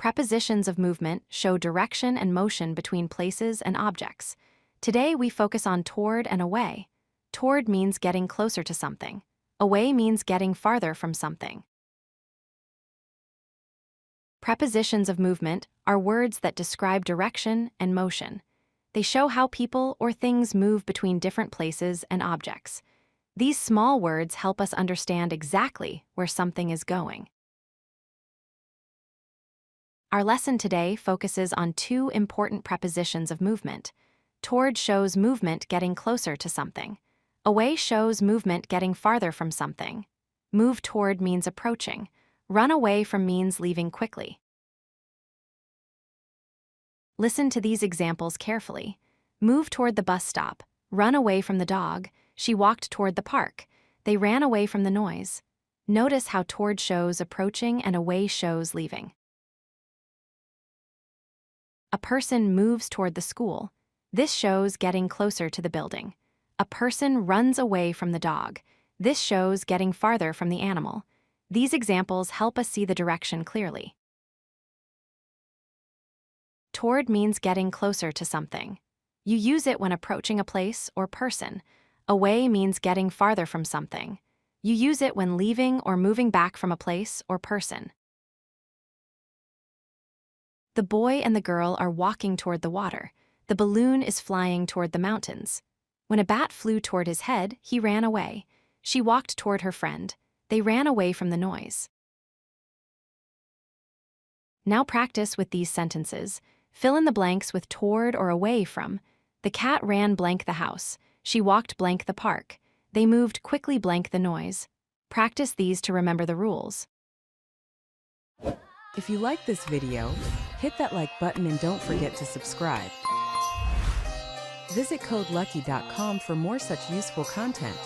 Prepositions of movement show direction and motion between places and objects. Today we focus on toward and away. Toward means getting closer to something. Away means getting farther from something. Prepositions of movement are words that describe direction and motion. They show how people or things move between different places and objects. These small words help us understand exactly where something is going. Our lesson today focuses on two important prepositions of movement. Toward shows movement getting closer to something. Away shows movement getting farther from something. Move toward means approaching. Run away from means leaving quickly. Listen to these examples carefully. Move toward the bus stop. Run away from the dog. She walked toward the park. They ran away from the noise. Notice how toward shows approaching and away shows leaving. A person moves toward the school. This shows getting closer to the building. A person runs away from the dog. This shows getting farther from the animal. These examples help us see the direction clearly. Toward means getting closer to something. You use it when approaching a place or person. Away means getting farther from something. You use it when leaving or moving back from a place or person. The boy and the girl are walking toward the water. The balloon is flying toward the mountains. When a bat flew toward his head, he ran away. She walked toward her friend. They ran away from the noise. Now practice with these sentences. Fill in the blanks with toward or away from. The cat ran blank the house. She walked blank the park. They moved quickly blank the noise. Practice these to remember the rules. If you like this video, hit that like button and don't forget to subscribe. Visit codelucky.com for more such useful content.